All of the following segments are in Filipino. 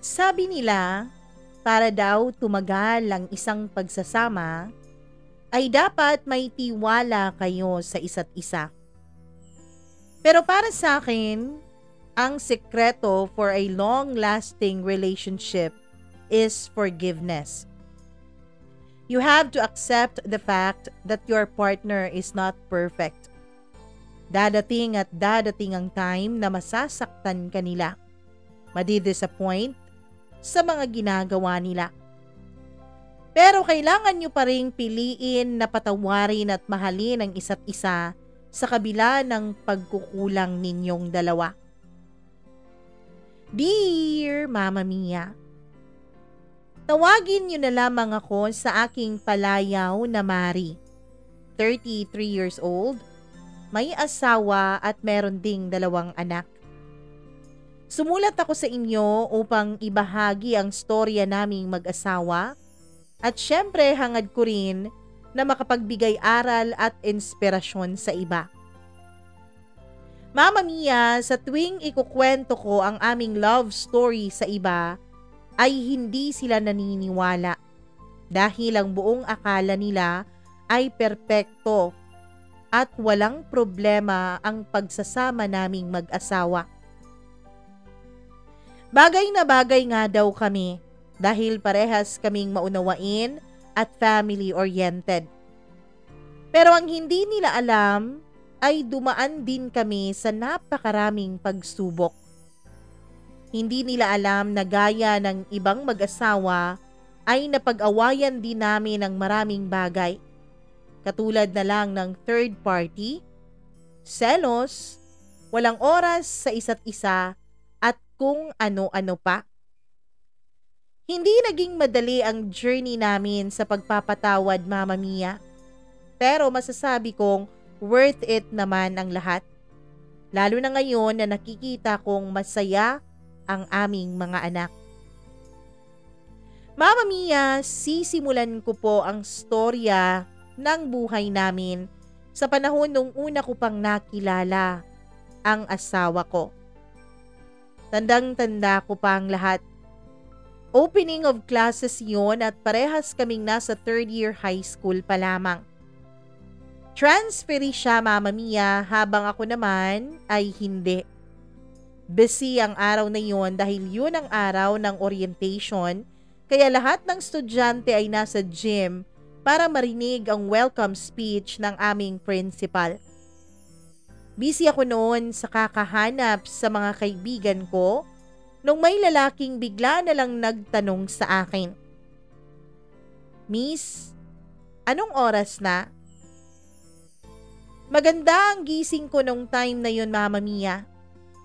Sabi nila, para daw tumagal ang isang pagsasama, ay dapat may tiwala kayo sa isa't isa. Pero para sa akin, ang sekreto for a long-lasting relationship is forgiveness. You have to accept the fact that your partner is not perfect. Dadating at dadating ang time na masasaktan ka nila, madidisappoint sa mga ginagawa nila. Pero kailangan nyo pa ring piliin na patawarin at mahalin ang isa't isa sa kabila ng pagkukulang ninyong dalawa. Dear Mama Mia, tawagin nyo na lamang ako sa aking palayaw na Mari, 33 years old, may asawa at meron ding 2 anak. Sumulat ako sa inyo upang ibahagi ang storya naming mag-asawa at syempre hangad ko rin na makapagbigay aral at inspirasyon sa iba. Mama Mia, sa tuwing ikukwento ko ang aming love story sa iba, ay hindi sila naniniwala dahil ang buong akala nila ay perpekto at walang problema ang pagsasama naming mag-asawa. Bagay na bagay nga daw kami dahil parehas kaming maunawain at family-oriented. Pero ang hindi nila alam ay dumaan din kami sa napakaraming pagsubok. Hindi nila alam na gaya ng ibang mag-asawa ay napag-awayan din namin ng maraming bagay. Katulad na lang ng third party, selos, walang oras sa isa't isa at kung ano-ano pa. Hindi naging madali ang journey namin sa pagpapatawad, Mama Mia. Pero masasabi kong worth it naman ang lahat. Lalo na ngayon na nakikita kong masaya ang aming mga anak. Mama Mia, sisimulan ko po ang storya ng buhay namin sa panahon nung una ko pang nakilala ang asawa ko. Tandang-tanda ko pa ang lahat. Opening of classes yon at parehas kaming nasa 3rd year high school pa lamang. Transferi siya, Mama Mia, habang ako naman ay hindi. Busy ang araw na yon dahil yun ang araw ng orientation, kaya lahat ng estudyante ay nasa gym para marinig ang welcome speech ng aming principal. Busy ako noon sa kakahanap sa mga kaibigan ko nung may lalaking bigla na lang nagtanong sa akin, "Miss, anong oras na?" Maganda ang gising ko nung time na yun, Mama Mia.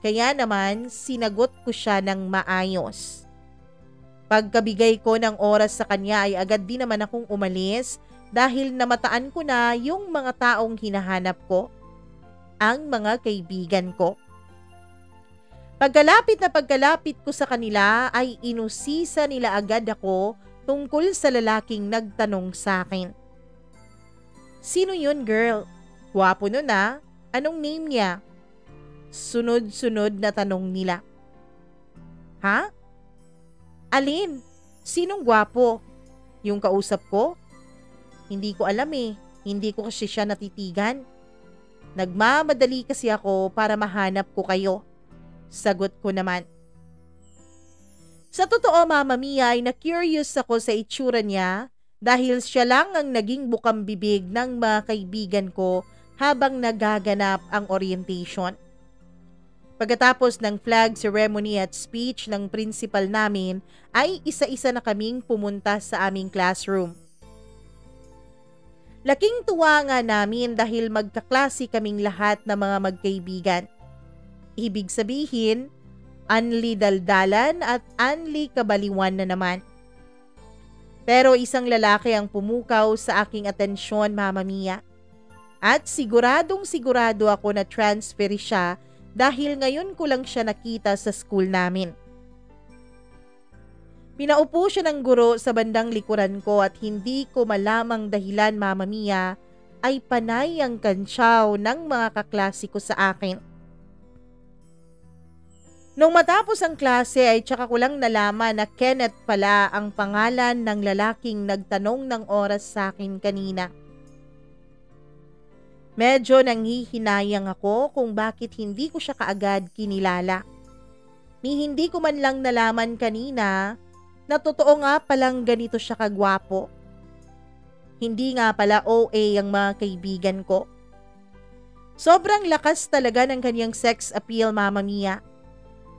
Kaya naman, sinagot ko siya ng maayos. Pagkabigay ko ng oras sa kanya ay agad din naman akong umalis dahil namataan ko na yung mga taong hinahanap ko, ang mga kaibigan ko. Pagkalapit ko sa kanila ay inusisa nila agad ako tungkol sa lalaking nagtanong sa akin. "Sino yun, girl? Gwapo nun ah. Anong name niya?" Sunod-sunod na tanong nila. "Ha? Alin? Sinong gwapo? Yung kausap ko? Hindi ko alam eh. Hindi ko kasi siya natitigan. Nagmamadali kasi ako para mahanap ko kayo." Sagot ko naman. Sa totoo, Mama Mia, ay na-curious ako sa itsura niya dahil siya lang ang naging bukang bibig ng mga kaibigan ko habang nagaganap ang orientation. Pagkatapos ng flag ceremony at speech ng principal namin ay isa-isa na kaming pumunta sa aming classroom. Laking tuwa nga namin dahil magkaklase kaming lahat na mga magkaibigan. Ibig sabihin, anli daldalan at anli kabaliwan na naman. Pero isang lalaki ang pumukaw sa aking atensyon, Mama Mia. At siguradong sigurado ako na transfer siya dahil ngayon ko lang siya nakita sa school namin. Pinaupo siya ng guro sa bandang likuran ko at hindi ko malamang dahilan, Mama Mia, ay panay ang kantsaw ng mga kaklase ko sa akin. Nung matapos ang klase ay tsaka ko lang nalaman na Kenneth pala ang pangalan ng lalaking nagtanong ng oras sa akin kanina. Medyo nanghihinayang ako kung bakit hindi ko siya kaagad kinilala. Ni hindi ko man lang nalaman kanina na totoo nga palang ganito siya kagwapo. Hindi nga pala OA ang mga kaibigan ko. Sobrang lakas talaga ng kanyang sex appeal, Mama Mia.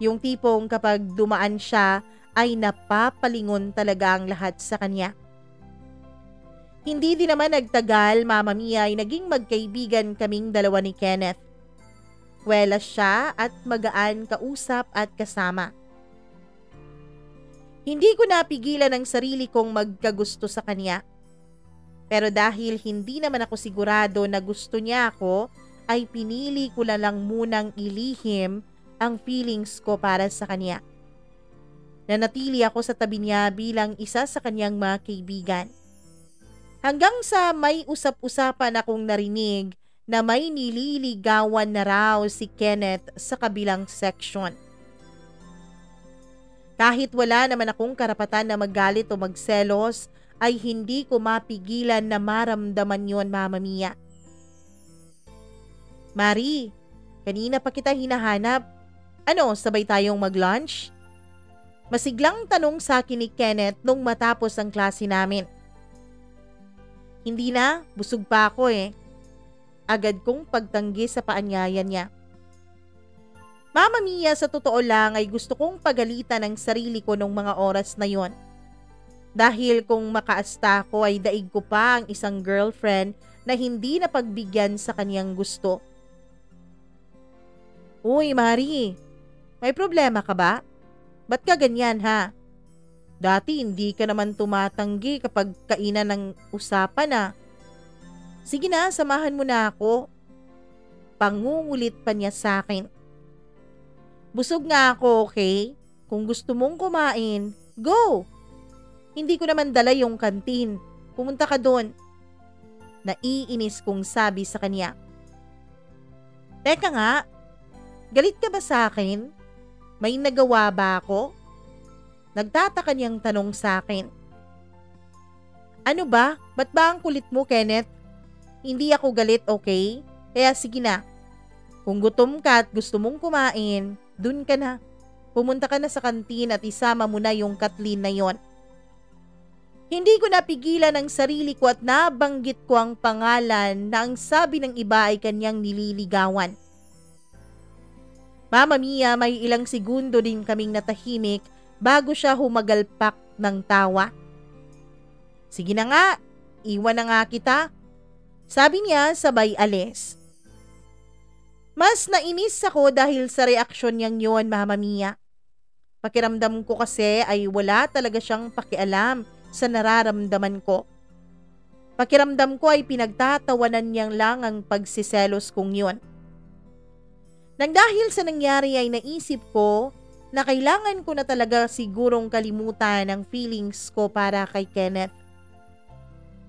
Yung tipong kapag dumaan siya ay napapalingon talaga ang lahat sa kanya. Hindi din naman nagtagal, Mama Mia, ay naging magkaibigan kaming dalawa ni Kenneth. Welas siya at magaan kausap at kasama. Hindi ko napigilan ang sarili kong magkagusto sa kanya. Pero dahil hindi naman ako sigurado na gusto niya ako, ay pinili ko na lang munang ilihim ang feelings ko para sa kanya. Nanatili ako sa tabi niya bilang isa sa kanyang mga kaibigan. Hanggang sa may usap-usapan akong narinig na may nililigawan na raw si Kenneth sa kabilang section. Kahit wala naman akong karapatan na magalit o magselos, ay hindi ko mapigilan na maramdaman yon, Mama Mia. Mari, kanina pa kita hinahanap. Ano, sabay tayong mag-lunch? Masiglang tanong sa akin ni Kenneth nung matapos ang klase namin. Hindi na, busog pa ako eh. Agad kong pagtanggi sa paanyayan niya. Mama Mia, sa totoo lang ay gusto kong pagalitan ang sarili ko nung mga oras na yon. Dahil kung makaasta ko ay daig ko pa ang isang girlfriend na hindi napagbigyan sa kanyang gusto. Uy, Mari, may problema ka ba? Ba't ka ganyan ha? Dati hindi ka naman tumatanggi kapag kainan ng usapan na. Sige na, samahan mo na ako. Pangungulit pa niya sa akin. Busog nga ako, okay? Kung gusto mong kumain, go! Hindi ko naman dala yung kantin. Pumunta ka doon. Naiinis kong sabi sa kanya. Teka nga, galit ka ba sa akin? May nagawa ba ako? Nagtataka niyang tanong sa akin. Ano ba? Ba't ba ang kulit mo, Kenneth? Hindi ako galit, okay? Kaya sige na. Kung gutom ka at gusto mong kumain, dun ka na. Pumunta ka na sa kantin at isama mo na yung Kathleen na yon. Hindi ko napigilan ang sarili ko at nabanggit ko ang pangalan na ang sabi ng iba ay kanyang nililigawan. Mama Mia, may ilang segundo din kaming natahimik bago siya humagalpak ng tawa. Sige na nga, iwan na nga kita. Sabi niya sabay alis. Mas nainis ako dahil sa reaksyon niyang yon, Mama Mia. Pakiramdam ko kasi ay wala talaga siyang pakialam sa nararamdaman ko. Pakiramdam ko ay pinagtatawanan niyang lang ang pagsiselos kong yon. Nang dahil sa nangyari ay naisip ko na kailangan ko na talaga sigurong kalimutan ang feelings ko para kay Kenneth.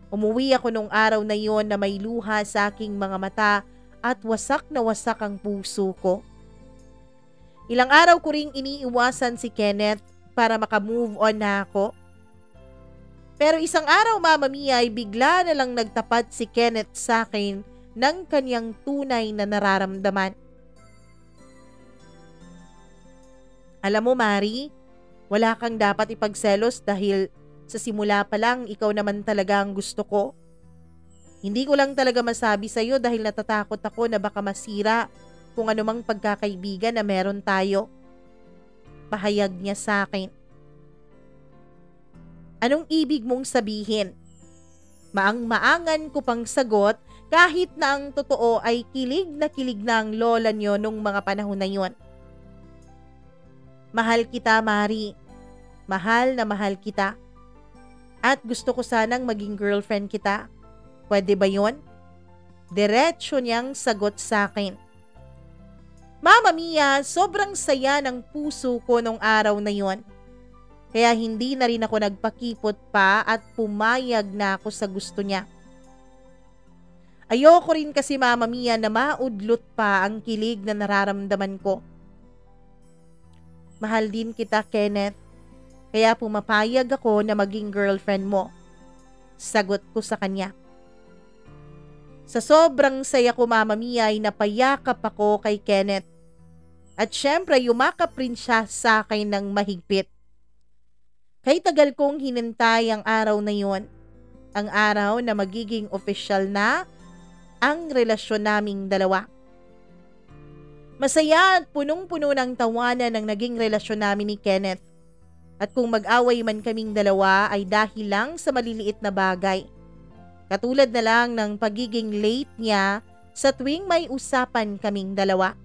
Umuwi ako nung araw na yon na may luha sa aking mga mata at wasak na wasak ang puso ko. Ilang araw ko ring iniiwasan si Kenneth para makamove on na ako. Pero isang araw, Mama Mia, ay bigla na lang nagtapat si Kenneth sa akin ng kanyang tunay na nararamdaman. Alam mo, Mari, wala kang dapat ipagselos dahil sa simula pa lang ikaw naman talaga ang gusto ko. Hindi ko lang talaga masabi sa'yo dahil natatakot ako na baka masira kung anumang pagkakaibigan na meron tayo. Pahayag niya sa akin. Anong ibig mong sabihin? Maang-maangan ko pang sagot kahit na ang totoo ay kilig na ang lola niyo nung mga panahon na yon. Mahal kita, Mari. Mahal na mahal kita. At gusto ko sanang maging girlfriend kita. Pwede ba yon? Diretso niyang sagot sa akin. Mama Mia, sobrang saya ng puso ko nung araw na yon. Kaya hindi na rin ako nagpakipot pa at pumayag na ako sa gusto niya. Ayoko rin kasi, Mama Mia, na maudlot pa ang kilig na nararamdaman ko. mahal din kita, Kenneth. Kaya pumapayag ako na maging girlfriend mo. Sagot ko sa kanya. Sa sobrang saya ko, Mama Mia, ay napayakap ako kay Kenneth. At syempre yumakap rin siya sa akin ng mahigpit. Kay tagal kong hinintay ang araw na yon. Ang araw na magiging opisyal na ang relasyon naming dalawa. Masaya at punong-puno ng tawanan ang naging relasyon namin ni Kenneth. At kung mag-away man kaming dalawa ay dahil lang sa maliliit na bagay. Katulad na lang ng pagiging late niya sa tuwing may usapan kaming dalawa.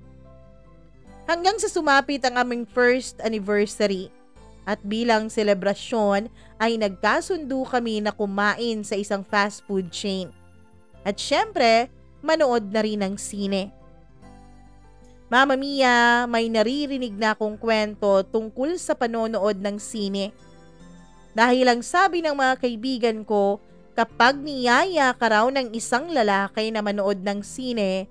Hanggang sa sumapit ang aming first anniversary at bilang selebrasyon ay nagkasundo kami na kumain sa isang fast food chain. At syempre, manood na rin ng sine. Mama Mia, may naririnig na akong kwento tungkol sa panonood ng sine. Dahil ang sabi ng mga kaibigan ko, kapag niyaya ka raw ng isang lalaki na manood ng sine,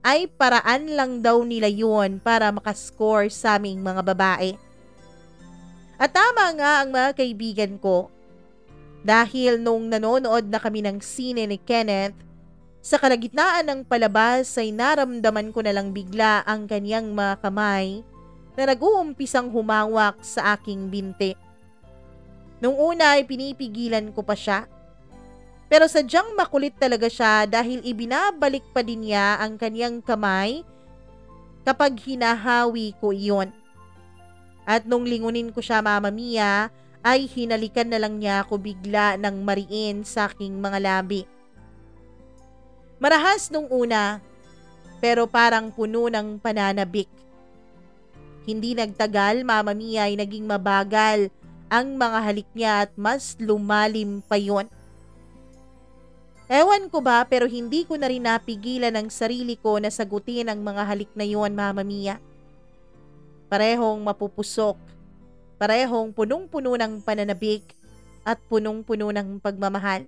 ay paraan lang daw nila yun para makascore sa aming mga babae. At tama nga ang mga kaibigan ko. Dahil nung nanonood na kami ng sine ni Kenneth, sa kalagitnaan ng palabas ay naramdaman ko na lang bigla ang kanyang mga kamay na nag-uumpisang humawak sa aking binti. Nung una ay pinipigilan ko pa siya. Pero sadyang makulit talaga siya dahil ibinabalik pa din niya ang kanyang kamay kapag hinahawi ko iyon. At nung lingunin ko siya, Mama Mia, ay hinalikan na lang niya ako bigla ng mariin sa aking mga labi. Marahas nung una, pero parang puno ng pananabik. Hindi nagtagal, Mama Mia, ay naging mabagal ang mga halik niya at mas lumalim pa yon. Ewan ko ba, pero hindi ko na rin napigilan ang sarili ko na sagutin ang mga halik na yon, Mama Mia. Parehong mapupusok, parehong punong-puno ng pananabik at punong-puno ng pagmamahal.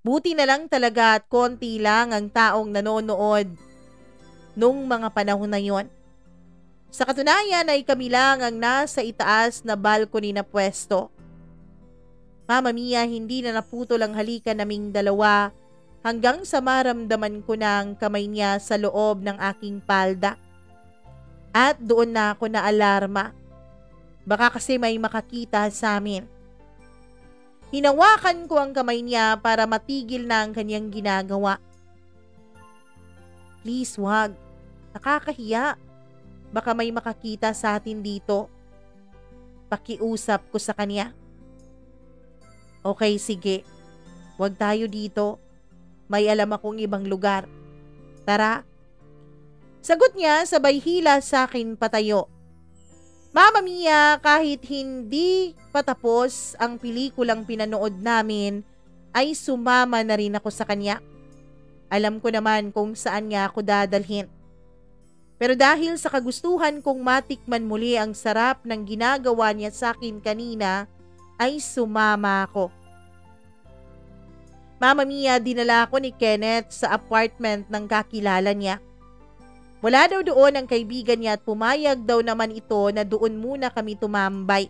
Buti na lang talaga at konti lang ang taong nanonood nung mga panahon na yon. Sa katunayan ay kami lang ang nasa itaas na balcony na pwesto. Mama Mia, hindi na naputol ang halikan naming dalawa hanggang sa maramdaman ko na ang kamay niya sa loob ng aking palda. At doon na ako na alarma. Baka kasi may makakita sa amin. Hinawakan ko ang kamay niya para matigil na ang kanyang ginagawa. Please, wag. Nakakahiya. Baka may makakita sa atin dito. Pakiusap ko sa kanya. Okay, sige. Huwag tayo dito. May alam akong ibang lugar. Tara. Sagot niya sabay hila sa akin patayo. Mama Mia, kahit hindi patapos ang pelikulang pinanood namin, ay sumama na rin ako sa kanya. Alam ko naman kung saan niya ako dadalhin. Pero dahil sa kagustuhan kong matikman muli ang sarap ng ginagawa niya sa akin kanina, ay sumama ako. Mama Mia, dinala ako ni Kenneth sa apartment ng kakilala niya. Wala daw doon ang kaibigan niya at pumayag daw naman ito na doon muna kami tumambay.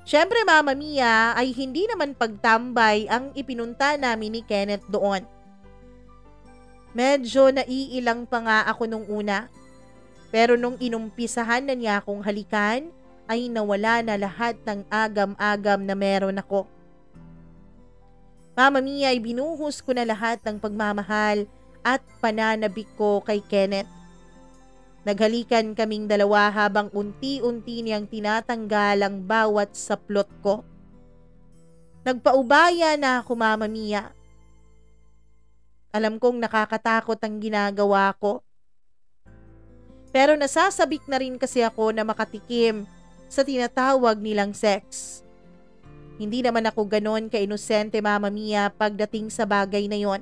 Siyempre, Mama Mia, ay hindi naman pagtambay ang ipinunta namin ni Kenneth doon. Medyo naiilang pa nga ako nung una. Pero nung inumpisahan na niya akong halikan, ay nawala na lahat ng agam-agam na meron ako. Mama Mia, ay binuhos ko na lahat ng pagmamahal at pananabik ko kay Kenneth. Naghalikan kaming dalawa habang unti-unti niyang tinatanggal ang bawat saplot ko. Nagpaubaya na ako, Mama Mia. Alam kong nakakatakot ang ginagawa ko. Pero nasasabik na rin kasi ako na makatikim sa tinatawag nilang sex. Hindi naman ako ganon ka-inosente, Mama Mia, pagdating sa bagay na yon.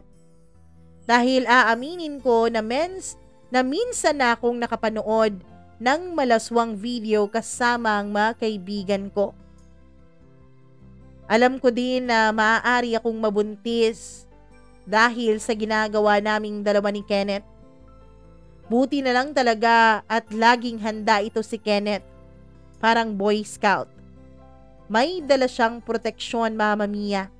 Dahil aaminin ko na minsan na akong nakapanood ng malaswang video kasama ang mga kaibigan ko. Alam ko din na maaari akong mabuntis dahil sa ginagawa naming dalawa ni Kenneth. Buti na lang talaga at laging handa ito si Kenneth. Parang Boy Scout. May dala siyang proteksyon, Mama Mia.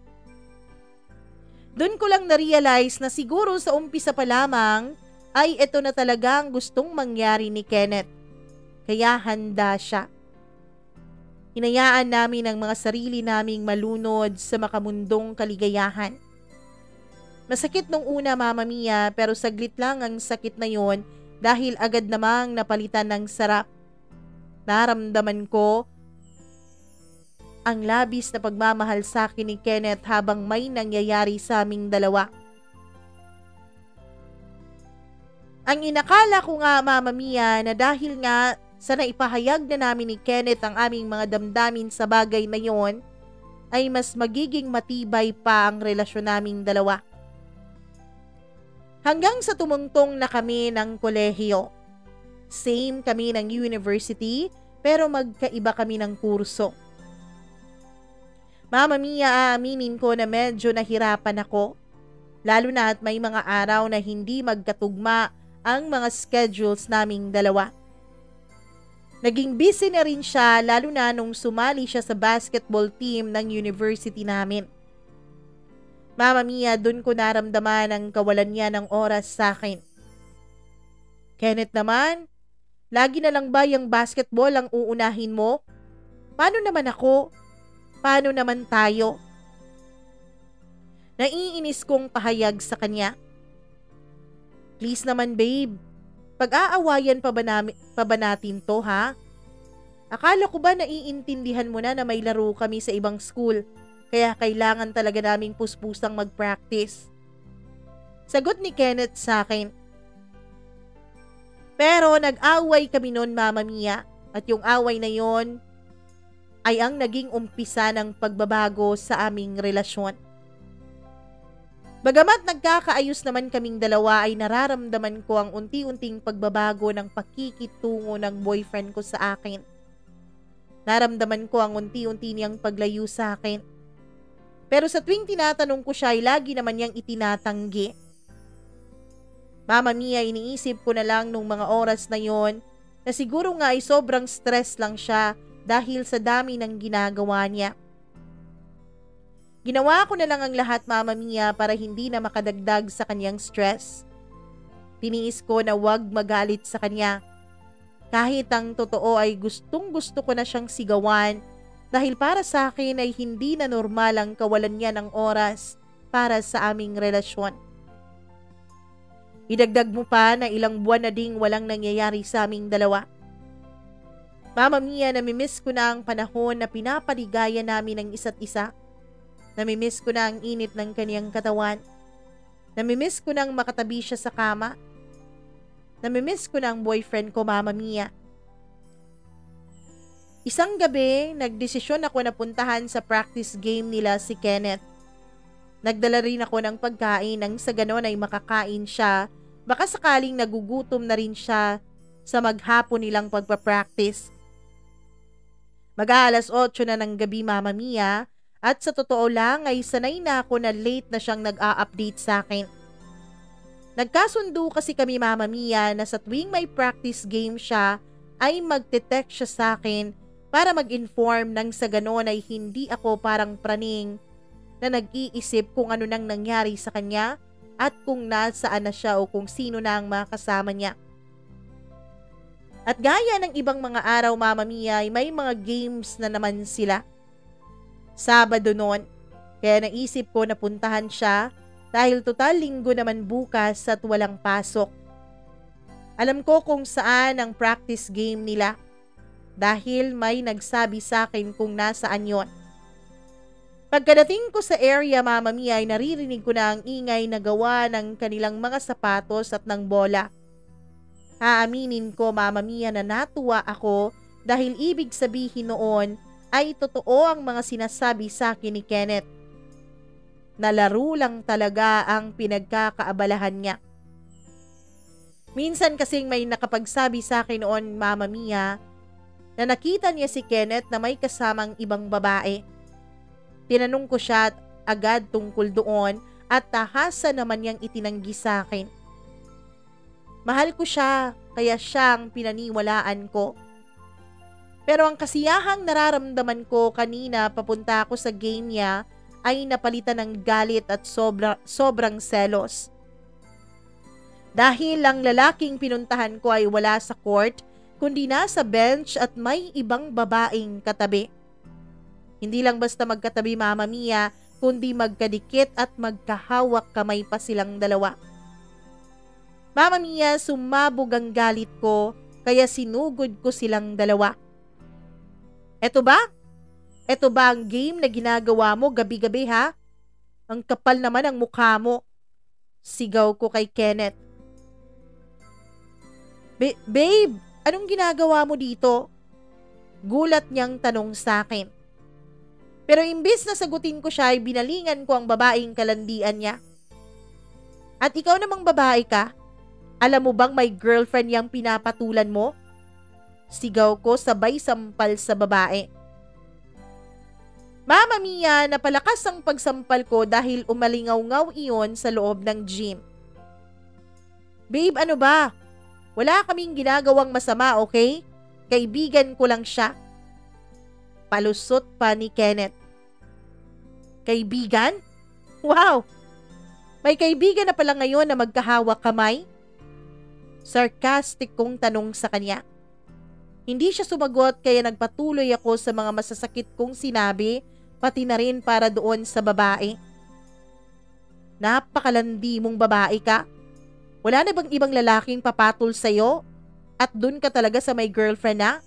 Doon ko lang na-realize na siguro sa umpisa pa lamang ay ito na talaga ang gustong mangyari ni Kenneth. Kaya handa siya. Hinayaan namin ang mga sarili naming malunod sa makamundong kaligayahan. Masakit nung una, Mama Mia, pero saglit lang ang sakit na yon dahil agad namang napalitan ng sarap. Naramdaman ko ang labis na pagmamahal sa akin ni Kenneth habang may nangyayari sa aming dalawa. Ang inakala ko nga, Mama Mia, na dahil nga sa naipahayag na namin ni Kenneth ang aming mga damdamin sa bagay na yon, ay mas magiging matibay pa ang relasyon naming dalawa. Hanggang sa tumungtong na kami ng kolehiyo. Same kami ng university, pero magkaiba kami ng kurso. Mama Mia, aaminin ko na medyo nahirapan ako. Lalo na at may mga araw na hindi magkatugma ang mga schedules naming dalawa. Naging busy na rin siya lalo na nung sumali siya sa basketball team ng university namin. Mama Mia, dun ko naramdaman ang kawalan niya ng oras sa akin. Kenneth naman, lagi na lang ba yung basketball ang uunahin mo? Paano naman ako? Paano naman tayo? Naiinis kong pahayag sa kanya. Please naman babe, pag-aawayan pa ba natin to ha? Akala ko ba naiintindihan mo na may laro kami sa ibang school, kaya kailangan talaga naming puspusang mag-practice. Sagot ni Kenneth sa akin. Pero nag-away kami noon, Mama Mia, at yung away na yon ay ang naging umpisa ng pagbabago sa aming relasyon. Bagamat nagkakaayos naman kaming dalawa ay nararamdaman ko ang unti-unting pagbabago ng pakikitungo ng boyfriend ko sa akin. Naramdaman ko ang unti-unti niyang paglayo sa akin. Pero sa tuwing tinatanong ko siya ay lagi naman niyang itinatanggi. Mama Mia, iniisip ko na lang nung mga oras na yon na siguro nga ay sobrang stress lang siya dahil sa dami ng ginagawa niya. Ginawa ko na lang ang lahat, Mama Mia, para hindi na makadagdag sa kanyang stress. Tiniis ko na wag magalit sa kanya. Kahit ang totoo ay gustong gusto ko na siyang sigawan dahil para sa akin ay hindi na normal ang kawalan niya ng oras para sa aming relasyon. Idagdag mo pa na ilang buwan na ding walang nangyayari sa aming dalawa. Mama Mia, namimiss ko na ang panahon na pinapaligaya namin ang isa't isa. Namimiss ko na ang init ng kaniyang katawan. Namimiss ko nang makatabi siya sa kama. Namimiss ko na ang boyfriend ko, Mama Mia. Isang gabi, nagdesisyon ako na puntahan sa practice game nila si Kenneth. Nagdala rin ako ng pagkain nang sa ganon ay makakain siya. Baka sakaling nagugutom na rin siya sa maghapon nilang pagpa-practice. Mag-aalas 8 na ng gabi, Mama Mia, at sa totoo lang ay sanay na ako na late na siyang nag-a-update sa akin. Nagkasundo kasi kami, Mama Mia, na sa tuwing may practice game siya ay magte-text siya sa akin para mag-inform nang sa ganon ay hindi ako parang praning na nag-iisip kung ano nang nangyari sa kanya at kung nasaan na siya o kung sino na ang mga kasama niya. At gaya ng ibang mga araw, Mama Mia, ay may mga games na naman sila. Sabado noon, kaya naisip ko na puntahan siya dahil total linggo naman bukas at walang pasok. Alam ko kung saan ang practice game nila dahil may nagsabi sa akin kung nasaan yon. Pagkadating ko sa area, Mama Mia, ay naririnig ko na ang ingay na gawa ng kanilang mga sapatos at ng bola. Aaminin ko, Mama Mia, na natuwa ako dahil ibig sabihin noon ay totoo ang mga sinasabi sa akin ni Kenneth. Na laro lang talaga ang pinagkakaabalahan niya. Minsan kasing may nakapagsabi sa akin noon, Mama Mia, na nakita niya si Kenneth na may kasamang ibang babae. Tinanong ko siya agad tungkol doon at tahasa naman niyang itinanggi sa akin. Mahal ko siya, kaya siyang pinaniwalaan ko. Pero ang kasiyahang nararamdaman ko kanina papunta ako sa game niya ay napalitan ng galit at sobrang selos. Dahil ang lalaking pinuntahan ko ay wala sa court, kundi nasa bench at may ibang babaeng katabi. Hindi lang basta magkatabi Mama Mia, kundi magkadikit at magkahawak kamay pa silang dalawa. Mama Mia, sumabog ang galit ko kaya sinugod ko silang dalawa. Eto ba? Eto ba ang game na ginagawa mo gabi-gabi ha? Ang kapal naman ang mukha mo. Sigaw ko kay Kenneth. Babe, anong ginagawa mo dito? Gulat niyang tanong sa akin. Pero imbis na sagutin ko siya ay binalingan ko ang babaeng kalandian niya. At ikaw namang babae ka? Alam mo bang may girlfriend yang pinapatulan mo? Sigaw ko sabay sampal sa babae. Mama Mia, napalakas ang pagsampal ko dahil umalingaw-ngaw iyon sa loob ng gym. Babe, ano ba? Wala kaming ginagawang masama, okay? Kaibigan ko lang siya. Palusot pa ni Kenneth. Kaibigan? Wow! May kaibigan na pala ngayon na magkahawak kamay? Sarcastic kong tanong sa kanya. Hindi siya sumagot kaya nagpatuloy ako sa mga masasakit kong sinabi, pati na rin para doon sa babae. Napakalandi mong babae ka. Wala na bang ibang lalaking papatol sa'yo? At dun ka talaga sa may girlfriend na?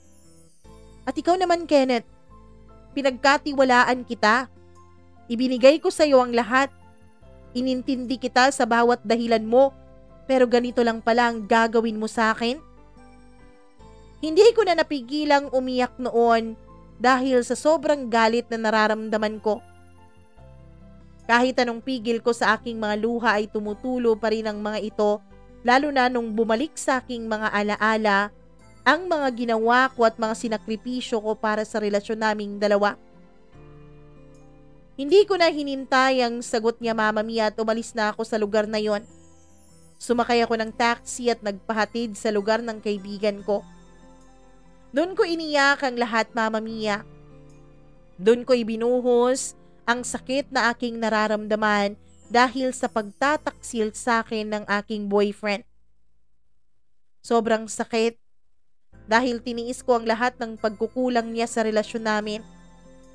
At ikaw naman, Kenneth, pinagkatiwalaan kita. Ibinigay ko sa'yo ang lahat. Inintindi kita sa bawat dahilan mo, pero ganito lang pala ang gagawin mo sa akin? Hindi ko na napigilang umiyak noon dahil sa sobrang galit na nararamdaman ko. Kahit anong pigil ko sa aking mga luha ay tumutulo pa rin ang mga ito, lalo na nung bumalik sa aking mga alaala ang mga ginawa ko at mga sinakripisyo ko para sa relasyon naming dalawa. Hindi ko na hinintay ang sagot niya Mama Mia at umalis na ako sa lugar na yon. Sumakay ako ng taxi at nagpahatid sa lugar ng kaibigan ko. Doon ko iniyak ang lahat Mama Mia. Doon ko ibinuhos ang sakit na aking nararamdaman dahil sa pagtataksil sa akin ng aking boyfriend. Sobrang sakit dahil tiniis ko ang lahat ng pagkukulang niya sa relasyon namin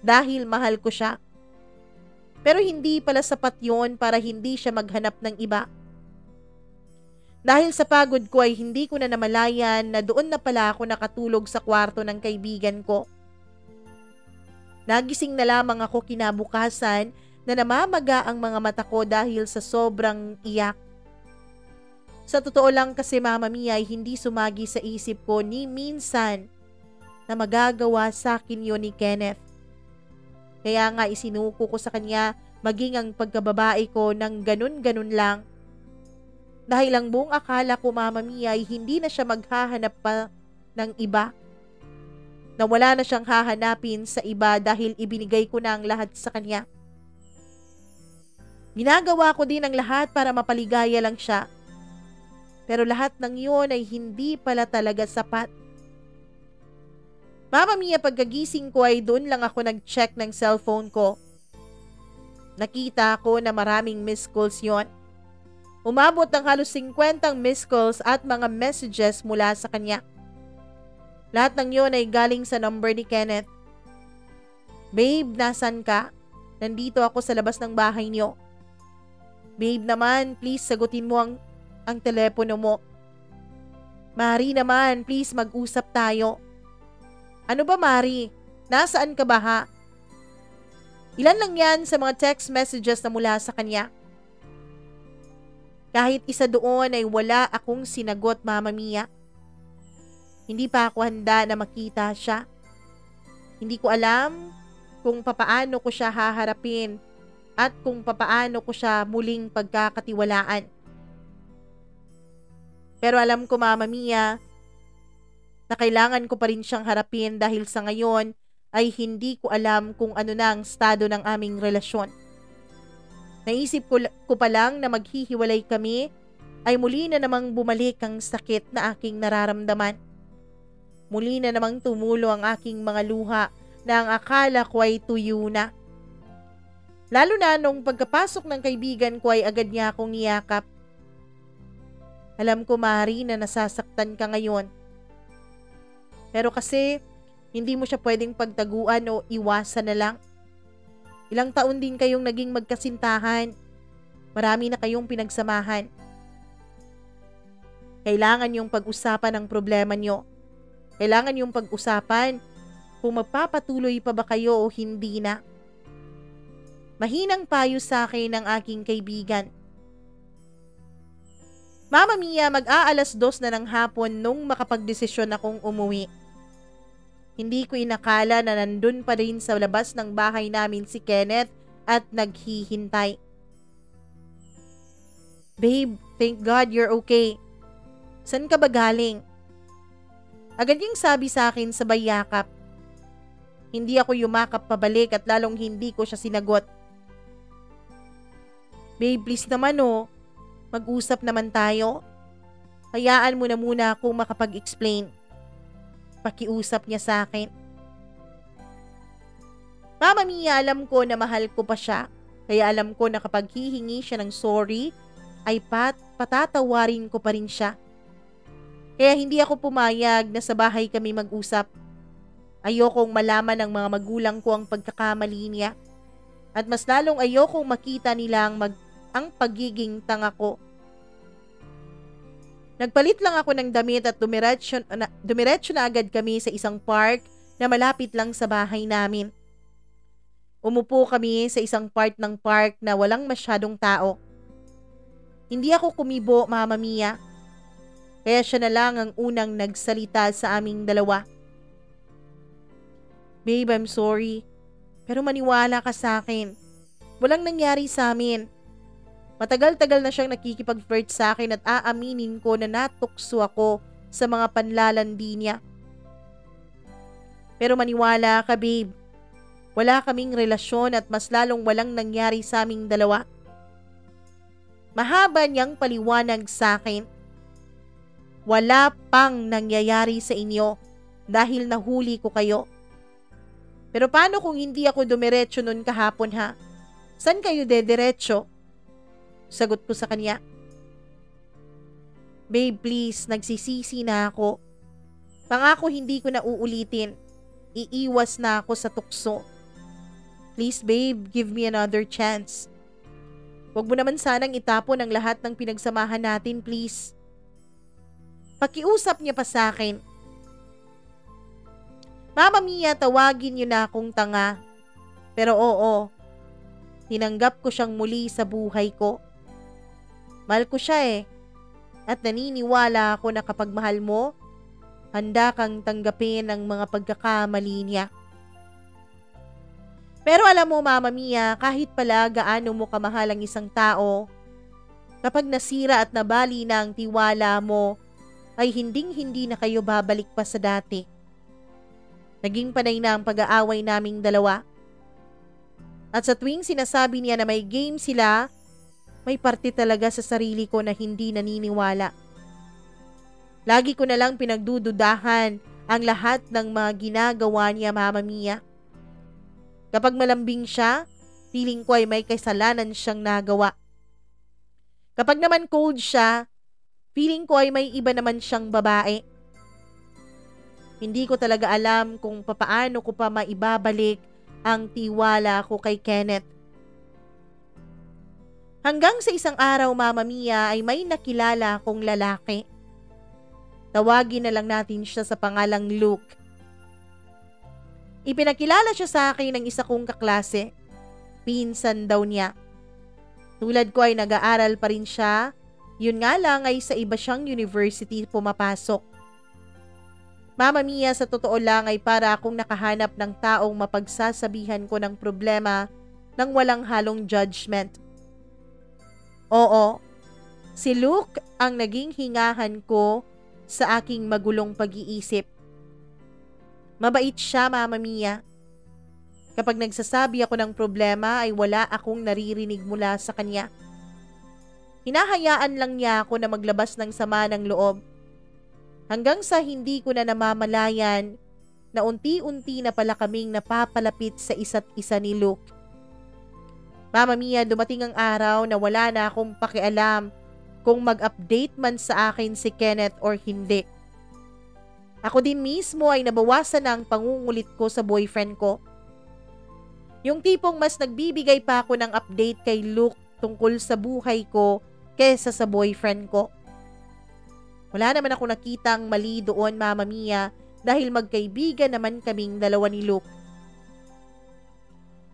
dahil mahal ko siya. Pero hindi pala sapat yon para hindi siya maghanap ng iba. Dahil sa pagod ko ay hindi ko na namalayan na doon na pala ako nakatulog sa kwarto ng kaibigan ko. Nagising na lamang ako kinabukasan na namamaga ang mga mata ko dahil sa sobrang iyak. Sa totoo lang kasi Mama Mia ay hindi sumagi sa isip ko ni minsan na magagawa sa akin yun ni Kenneth. Kaya nga isinuko ko sa kanya maging ang pagkababae ko ng ganun-ganun lang. Dahil ang buong akala ko Mama Mia ay hindi na siya maghahanap pa ng iba. Na wala na siyang hahanapin sa iba dahil ibinigay ko na ang lahat sa kanya. Ginagawa ko din ang lahat para mapaligaya lang siya. Pero lahat ng iyon ay hindi pala talaga sapat. Mama Mia, pagkagising ko ay doon lang ako nag-check ng cellphone ko. Nakita ko na maraming missed calls yon. Umabot ng halos 50 missed calls at mga messages mula sa kanya. Lahat ng yon ay galing sa number ni Kenneth. Babe, nasan ka? Nandito ako sa labas ng bahay niyo. Babe naman, please sagutin mo ang telepono mo. Mari naman, please mag-usap tayo. Ano ba Mari? Nasaan ka ba ha? Ilan lang yan sa mga text messages na mula sa kanya. Kahit isa doon ay wala akong sinagot Mama Mia. Hindi pa ako handa na makita siya. Hindi ko alam kung papaano ko siya haharapin at kung papaano ko siya muling pagkakatiwalaan. Pero alam ko Mama Mia na kailangan ko pa rin siyang harapin dahil sa ngayon ay hindi ko alam kung ano na ang estado ng aming relasyon. Naisip ko pa lang na maghihiwalay kami ay muli na namang bumalik ang sakit na aking nararamdaman. Muli na namang tumulo ang aking mga luha na ang akala ko ay tuyo na. Lalo na nung pagkapasok ng kaibigan ko ay agad niya akong niyakap. Alam ko, Mari, na nasasaktan ka ngayon. Pero kasi hindi mo siya pwedeng pagtaguan o iwasan na lang. Ilang taon din kayong naging magkasintahan. Marami na kayong pinagsamahan. Kailangan yung pag-usapan ang problema nyo. Kailangan yung pag-usapan kung magpapatuloy pa ba kayo o hindi na. Mahinang payo sa akin ng aking kaibigan. Mama Mia, mag-aalas 2 na ng hapon nung makapagdesisyon akong umuwi. Hindi ko inakala na nandun pa rin sa labas ng bahay namin si Kenneth at naghihintay. Babe, thank God you're okay. San ka ba galing? Agad niyang sabi sa akin sabay yakap. Hindi ako yumakap pabalik at lalong hindi ko siya sinagot. Babe, please naman mag-usap naman tayo. Hayaan mo na muna akong makapag-explain. Pakiusap niya sa akin. Mama Mia, alam ko na mahal ko pa siya. Kaya alam ko na kapag hihingi siya ng sorry, ay patatawarin ko pa rin siya. Kaya hindi ako pumayag na sa bahay kami mag-usap. Ayokong malaman ng mga magulang ko ang pagkakamali niya. At mas lalong ayokong makita nila ang pagiging tanga ko. Nagpalit lang ako ng damit at dumiretso na agad kami sa isang park na malapit lang sa bahay namin. Umupo kami sa isang part ng park na walang masyadong tao. Hindi ako kumibo, Mama Mia. Kaya siya na lang ang unang nagsalita sa aming dalawa. Babe, I'm sorry. Pero maniwala ka sa akin. Walang nangyari sa amin. Matagal-tagal na siyang nakikipag-flirt sa akin at aaminin ko na natukso ako sa mga panlalandi niya. Pero maniwala ka, babe. Wala kaming relasyon at mas lalong walang nangyari sa aming dalawa. Mahaba niyang paliwanag sa akin. Wala pang nangyayari sa inyo dahil nahuli ko kayo. Pero paano kung hindi ako dumiretso nun kahapon ha? San kayo dediretso? Sagot ko sa kanya. Babe, please, nagsisisi na ako. Pangako hindi ko na uulitin. Iiwas na ako sa tukso. Please, babe, give me another chance. Huwag mo naman sanang itapon ang lahat ng pinagsamahan natin, please. Pakiusap niya pa sa akin. Mama Mia, tawagin niyo na akong tanga. Pero oo, tinanggap ko siyang muli sa buhay ko. Mahal ko siya at naniniwala ako na kapag mahal mo, handa kang tanggapin ang mga pagkakamali niya. Pero alam mo, Mama Mia, kahit pala gaano mo kamahal ang isang tao, kapag nasira at nabali na ang tiwala mo, ay hinding-hindi na kayo babalik pa sa dati. Naging panay na ang pag-aaway naming dalawa. At sa tuwing sinasabi niya na may game sila, may parte talaga sa sarili ko na hindi naniniwala. Lagi ko na lang pinagdududahan ang lahat ng mga ginagawa niya, Mama Mia. Kapag malambing siya, feeling ko ay may kasalanan siyang nagawa. Kapag naman cold siya, feeling ko ay may iba naman siyang babae. Hindi ko talaga alam kung papaano ko pa maibabalik ang tiwala ko kay Kenneth. Hanggang sa isang araw, Mama Mia, ay may nakilala akong lalaki. Tawagin na lang natin siya sa pangalang Luke. Ipinakilala siya sa akin ng isa kong kaklase. Pinsan daw niya. Tulad ko ay nag-aaral pa rin siya, yun nga lang ay sa iba siyang university pumapasok. Mama Mia, sa totoo lang ay para akong nakahanap ng taong mapagsasabihan ko ng problema nang walang halong judgment. Oo, si Luke ang naging hingahan ko sa aking magulong pag-iisip. Mabait siya, Mama Mia. Kapag nagsasabi ako ng problema ay wala akong naririnig mula sa kanya. Hinahayaan lang niya ako na maglabas ng sama ng loob. Hanggang sa hindi ko na namamalayan na unti-unti na pala kaming napapalapit sa isa't isa ni Luke. Mama Mia, dumating ang araw na wala na akong pakialam kung mag-update man sa akin si Kenneth or hindi. Ako din mismo ay nabawasan na ang pangungulit ko sa boyfriend ko. Yung tipong mas nagbibigay pa ako ng update kay Luke tungkol sa buhay ko kesa sa boyfriend ko. Wala naman ako nakitang mali doon, Mama Mia, dahil magkaibigan naman kaming dalawa ni Luke.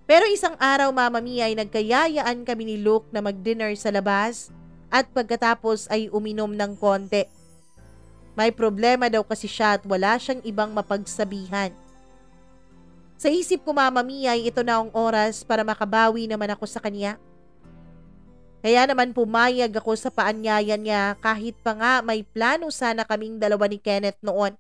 Pero isang araw, Mama Mia, ay nagkayayaan kami ni Luke na mag-dinner sa labas at pagkatapos ay uminom ng konti. May problema daw kasi siya at wala siyang ibang mapagsabihan. Sa isip ko, Mama Mia, ay ito na ang oras para makabawi naman ako sa kanya. Kaya naman pumayag ako sa paanyaya niya kahit pa nga may plano sana kaming dalawa ni Kenneth noon.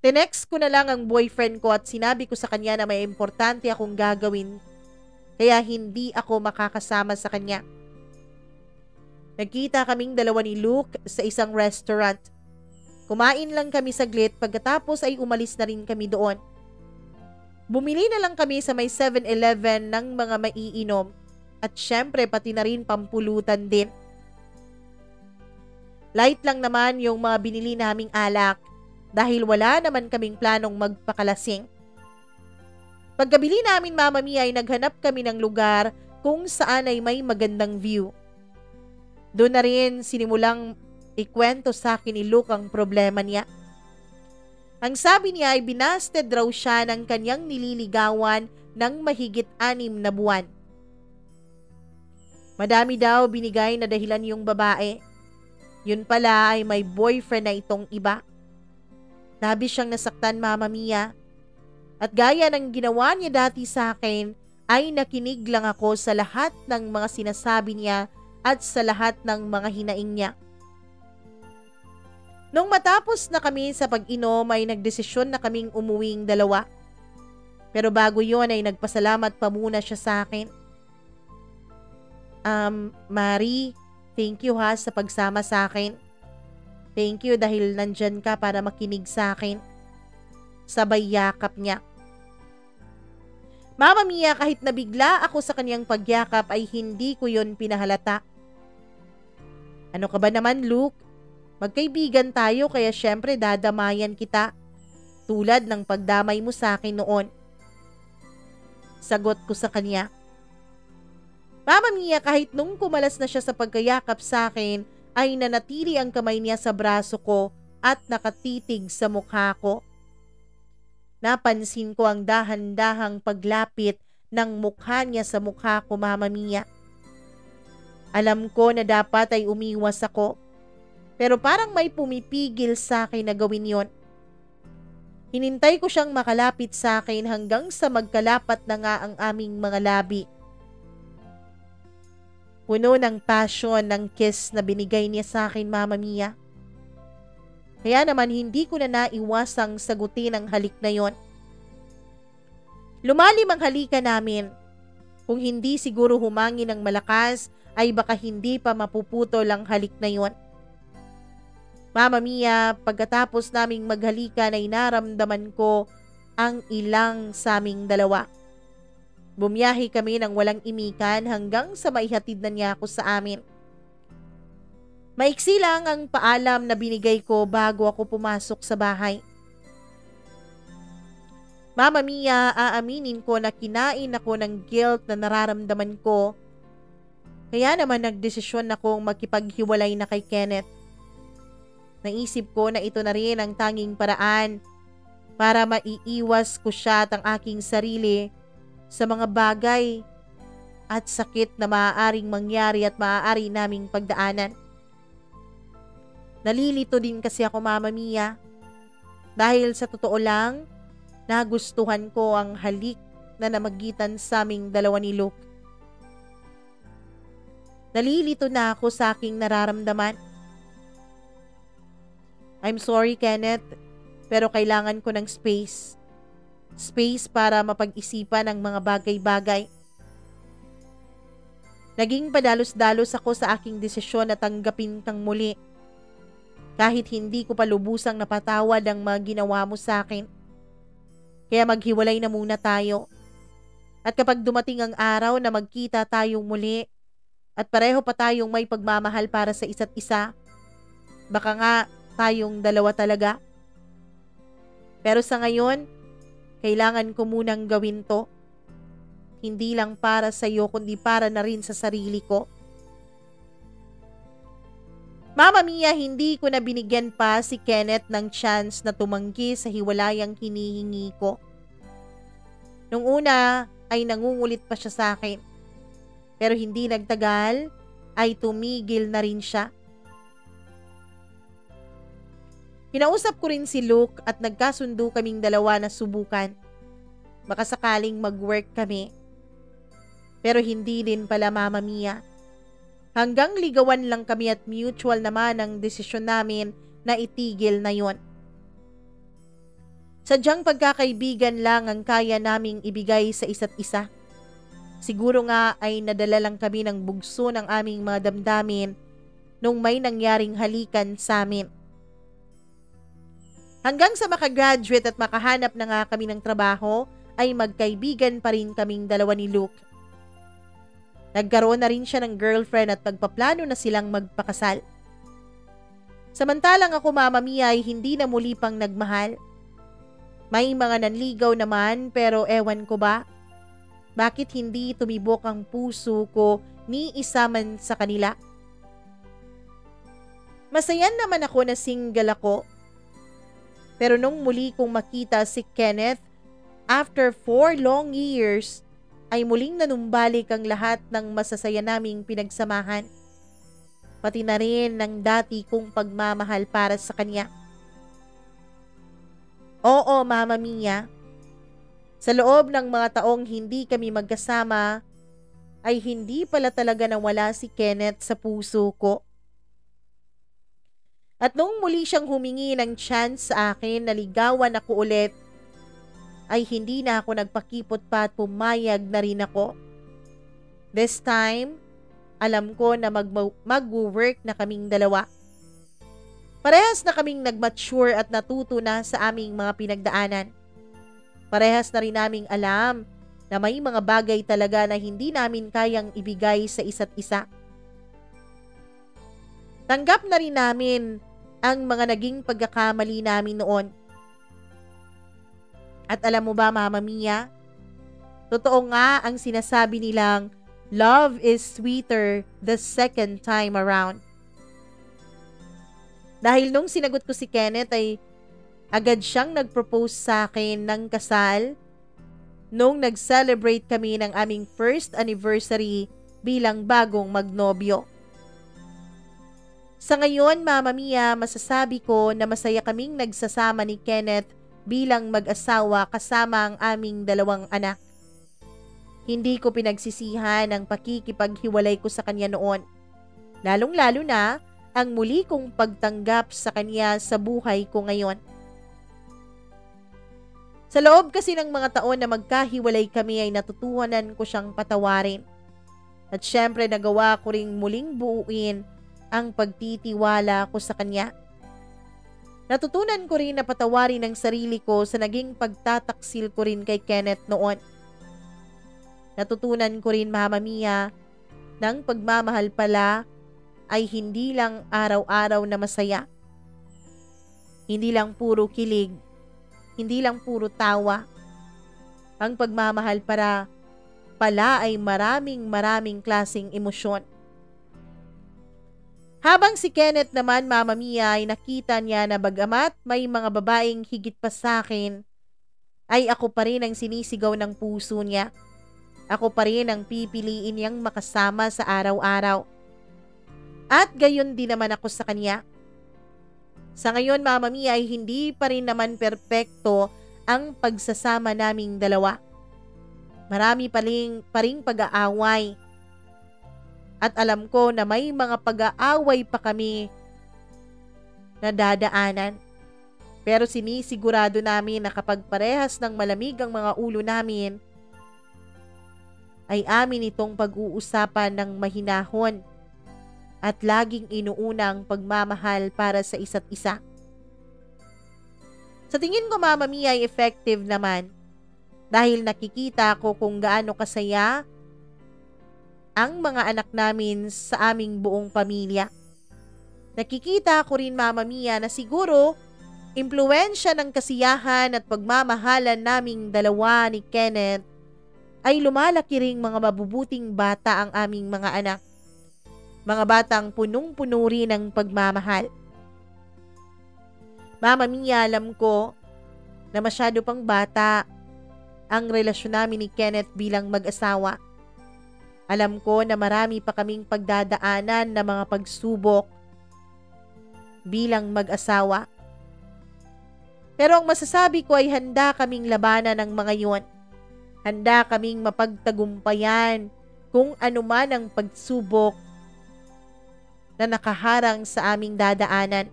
Tinext ko na lang ang boyfriend ko at sinabi ko sa kanya na may importante akong gagawin kaya hindi ako makakasama sa kanya. Nagkita kaming dalawa ni Luke sa isang restaurant. Kumain lang kami saglit pagkatapos ay umalis na rin kami doon. Bumili na lang kami sa may 7-Eleven ng mga maiinom. At syempre pati na rin pampulutan din. Light lang naman yung mga binili naming alak dahil wala naman kaming planong magpakalasing. Pagkabili namin, Mama Mia, ay naghanap kami ng lugar kung saan ay may magandang view. Doon na rin sinimulang ikwento sa akin ni Luke ang problema niya. Ang sabi niya ay binasted raw siya ng kanyang nililigawan ng mahigit 6 na buwan. Madami daw binigay na dahilan yung babae. Yun pala ay may boyfriend na itong iba. Labis siyang nasaktan, Mama Mia. At gaya ng ginawa niya dati sa akin, ay nakinig lang ako sa lahat ng mga sinasabi niya at sa lahat ng mga hinaing niya. Nung matapos na kami sa pag-inom ay nagdesisyon na kaming umuwing dalawa. Pero bago yun ay nagpasalamat pa muna siya sa akin. Mari, thank you ha sa pagsama sa akin. Thank you dahil nandyan ka para makinig sa akin. Sabay yakap niya. Mama Mia, kahit nabigla ako sa kanyang pagyakap ay hindi ko yon pinahalata. Ano ka ba naman, Luke? Magkaibigan tayo kaya syempre dadamayan kita. Tulad ng pagdamay mo sa akin noon. Sagot ko sa kanya. Mama Mia, kahit nung kumalas na siya sa pagkayakap sa akin, ay nanatili ang kamay niya sa braso ko at nakatitig sa mukha ko. Napansin ko ang dahan-dahang paglapit ng mukha niya sa mukha ko, Mama Mia. Alam ko na dapat ay umiwas ako, pero parang may pumipigil sa akin na gawin yon. Hinintay ko siyang makalapit sa akin hanggang sa magkalapat na nga ang aming mga labi. Puno ng passion ng kiss na binigay niya sa akin, Mama Mia. Kaya naman hindi ko na naiwasang sagutin ang halik na yon. Lumalim ang halika namin. Kung hindi siguro humangin ng malakas, ay baka hindi pa mapuputol ang halik na yon. Mama Mia, pagkatapos naming maghalikan ay naramdaman ko ang ilang sa aming dalawa. Bumiyahe kami ng walang imikan hanggang sa maihatid na niya ako sa amin. Maiksi lang ang paalam na binigay ko bago ako pumasok sa bahay. Mama Mia, aaminin ko na kinain ako ng guilt na nararamdaman ko. Kaya naman nagdesisyon akong makipaghiwalay na kay Kenneth. Naisip ko na ito na rin ang tanging paraan para maiiwas ko siya at ang aking sarili sa mga bagay at sakit na maaaring mangyari at maaari naming pagdaanan. Nalilito din kasi ako, Mama Mia, dahil sa totoo lang, nagustuhan ko ang halik na namagitan sa aming dalawa ni Luke. Nalilito na ako sa aking nararamdaman. I'm sorry, Kenneth, pero kailangan ko ng space. Space para mapag-isipan ang mga bagay-bagay. Naging padalos-dalos ako sa aking desisyon na tanggapin kang muli. Kahit hindi ko pa lubusang napatawad ang mga ginawa mo sa akin. Kaya maghiwalay na muna tayo. At kapag dumating ang araw na magkita tayong muli at pareho pa tayong may pagmamahal para sa isa't isa, baka nga tayong dalawa talaga. Pero sa ngayon, kailangan ko munang gawin to. Hindi lang para sa iyo kundi para na rin sa sarili ko. Mama Mia, hindi ko na binigyan pa si Kenneth ng chance na tumanggi sa hiwalayang hinihingi ko. Nung una ay nangungulit pa siya sa akin. Pero hindi nagtagal ay tumigil na rin siya. Kinausap ko rin si Luke at nagkasundo kaming dalawa na subukan. Baka sakaling mag-work kami. Pero hindi din pala, Mama Mia. Hanggang ligawan lang kami at mutual naman ang desisyon namin na itigil na yon. Sadyang pagkakaibigan lang ang kaya naming ibigay sa isa't isa. Siguro nga ay nadala lang kami ng bugso ng aming mga damdamin nung may nangyaring halikan sa amin. Hanggang sa makagraduate at makahanap na nga kami ng trabaho, ay magkaibigan pa rin kaming dalawa ni Luke. Nagkaroon na rin siya ng girlfriend at nagpaplano na silang magpakasal. Samantalang ako, Mama Mia, ay hindi na muli pang nagmahal. May mga nanligaw naman pero ewan ko ba, bakit hindi tumibok ang puso ko ni isa man sa kanila. Masayan naman ako na single ako. Pero nung muli kong makita si Kenneth, after 4 long years, ay muling nanumbalik ang lahat ng masasaya naming pinagsamahan. Pati na rin ng dati kong pagmamahal para sa kanya. Oo, Mama Mia. Sa loob ng mga taong hindi kami magkasama, ay hindi pala talaga nawala si Kenneth sa puso ko. At nung muli siyang humingi ng chance sa akin na ligawan ako ulit, ay hindi na ako nagpakipot pa at pumayag na rin ako. This time, alam ko na mag-work na kaming dalawa. Parehas na kaming nag-mature at natuto na sa aming mga pinagdaanan. Parehas na rin naming alam na may mga bagay talaga na hindi namin kayang ibigay sa isa't isa. Tanggap na rin namin ang mga naging pagkakamali namin noon. At alam mo ba, Mama Mia, totoo nga ang sinasabi nilang love is sweeter the second time around. Dahil nung sinagot ko si Kenneth ay agad siyang nag-propose sa akin ng kasal nung nag-celebrate kami ng aming first anniversary bilang bagong magnobyo. Sa ngayon, Mama Mia, masasabi ko na masaya kaming nagsasama ni Kenneth bilang mag-asawa kasama ang aming 2 anak. Hindi ko pinagsisihan ang pakikipaghiwalay ko sa kanya noon. Lalong-lalo na ang muli kong pagtanggap sa kanya sa buhay ko ngayon. Sa loob kasi ng mga taon na magkahiwalay kami ay natutuhanan ko siyang patawarin. At syempre nagawa ko ring muling buuin ang pagtitiwala ko sa kanya. Natutunan ko rin na patawarin ang sarili ko sa naging pagtataksil ko rin kay Kenneth noon. Natutunan ko rin, Mama Mia, ng pagmamahal pala ay hindi lang araw-araw na masaya. Hindi lang puro kilig, hindi lang puro tawa. Ang pagmamahal pala ay maraming klaseng emosyon. Habang si Kenneth naman, Mama Mia, ay nakita niya na bagamat may mga babaeng higit pa sa akin, ay ako pa rin ang sinisigaw ng puso niya. Ako pa rin ang pipiliin niyang makasama sa araw-araw. At gayon din naman ako sa kanya. Sa ngayon, Mama Mia, ay hindi pa rin naman perpekto ang pagsasama naming dalawa. Marami pa ring pag-aaway. At alam ko na may mga pag-aaway pa kami na dadaanan. Pero sinisigurado namin na kapag parehas ng malamig ang mga ulo namin, ay amin itong pag-uusapan ng mahinahon at laging inuuna ang pagmamahal para sa isa't isa. Sa tingin ko, Mama Mia, ay effective naman dahil nakikita ko kung gaano kasaya ang mga anak namin sa aming buong pamilya. Nakikita ko rin, Mama Mia, na siguro impluwensya ng kasiyahan at pagmamahalan naming dalawa ni Kenneth ay lumalaki ring mga mabubuting bata ang aming mga anak. Mga batang punong-puno rin ng pagmamahal. Mama Mia, alam ko na masyado pang bata ang relasyon namin ni Kenneth bilang mag-asawa. Alam ko na marami pa kaming pagdadaanan na mga pagsubok bilang mag-asawa. Pero ang masasabi ko ay handa kaming labanan ng mga yon. Handa kaming mapagtagumpayan kung anuman ang pagsubok na nakaharang sa aming dadaanan.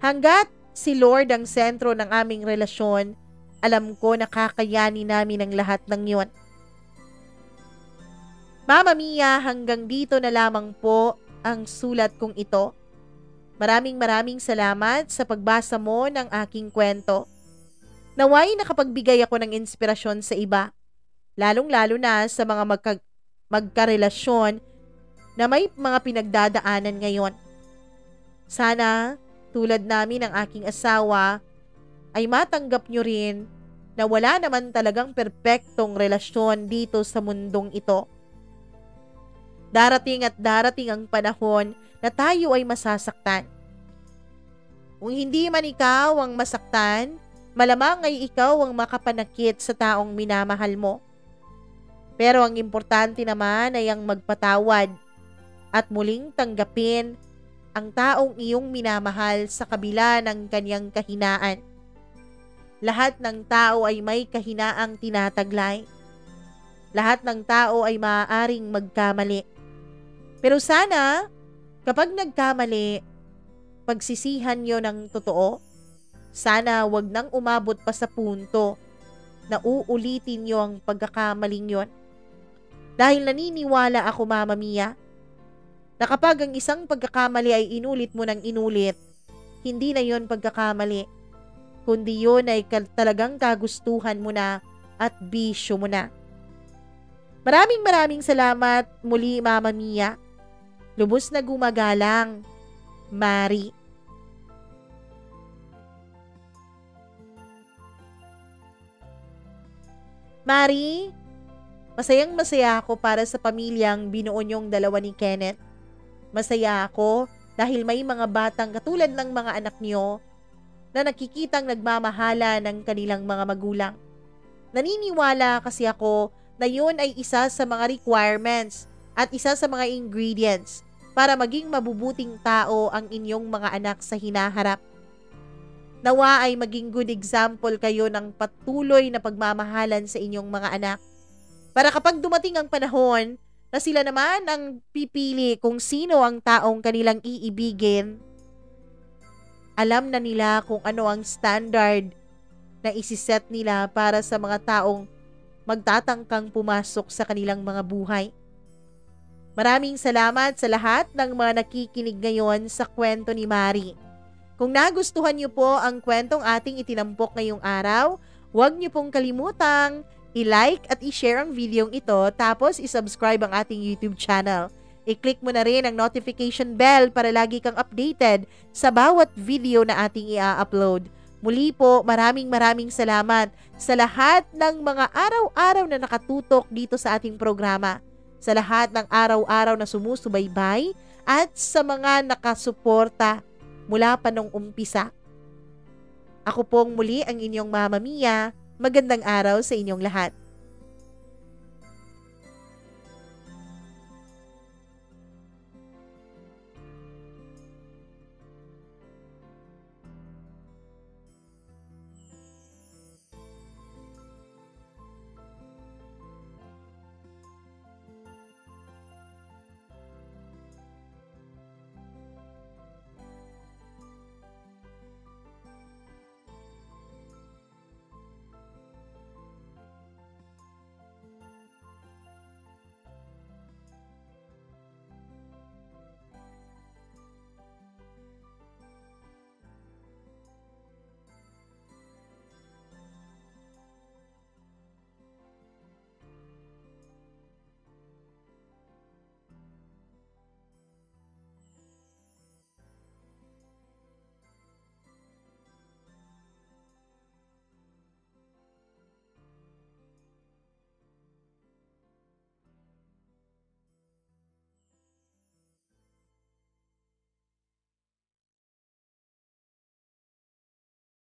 Hanggat si Lord ang sentro ng aming relasyon, alam ko na kakayanin namin ang lahat ng yon. Mama Mia, hanggang dito na lamang po ang sulat kong ito. Maraming salamat sa pagbasa mo ng aking kwento. Naway nakapagbigay ako ng inspirasyon sa iba, lalong-lalo na sa mga magkarelasyon na may mga pinagdadaanan ngayon. Sana, tulad namin ng aking asawa, ay matanggap nyo rin na wala naman talagang perpektong relasyon dito sa mundong ito. Darating at darating ang panahon na tayo ay masasaktan. Kung hindi man ikaw ang masaktan, malamang ay ikaw ang makapanakit sa taong minamahal mo. Pero ang importante naman ay ang magpatawad at muling tanggapin ang taong iyong minamahal sa kabila ng kanyang kahinaan. Lahat ng tao ay may kahinaang tinataglay. Lahat ng tao ay maaaring magkamali. Pero sana, kapag nagkamali, pagsisihan nyo ng totoo. Sana wag nang umabot pa sa punto na uulitin nyo ang pagkakamaling yon. Dahil naniniwala ako, Mama Mia, na kapag ang isang pagkakamali ay inulit mo ng inulit, hindi na yon pagkakamali, kundi yon ay talagang kagustuhan mo na at bisyo mo na. Maraming salamat muli, Mama Mia. Lubos na gumagalang, Mari. Mari, masayang-masaya ako para sa pamilyang binuo niyong dalawa ni Kenneth. Masaya ako dahil may mga batang katulad ng mga anak niyo na nakikitang nagmamahala ng kanilang mga magulang. Naniniwala kasi ako na yun ay isa sa mga requirements at isa sa mga ingredients para maging mabubuting tao ang inyong mga anak sa hinaharap. Nawa ay maging good example kayo ng patuloy na pagmamahalan sa inyong mga anak. Para kapag dumating ang panahon na sila naman ang pipili kung sino ang taong kanilang iibigin, alam na nila kung ano ang standard na isiset nila para sa mga taong magtatangkang pumasok sa kanilang mga buhay. Maraming salamat sa lahat ng mga nakikinig ngayon sa kwento ni Mari. Kung nagustuhan niyo po ang kwentong ating itinampok ngayong araw, huwag niyo pong kalimutang i-like at i-share ang videong ito, tapos i-subscribe ang ating YouTube channel. I-click mo na rin ang notification bell para lagi kang updated sa bawat video na ating i-upload. Muli po, maraming salamat sa lahat ng mga araw-araw na nakatutok dito sa ating programa, sa lahat ng araw-araw na sumusubaybay at sa mga nakasuporta mula pa nung umpisa. Ako pong muli ang inyong Mama Mia. Magandang araw sa inyong lahat.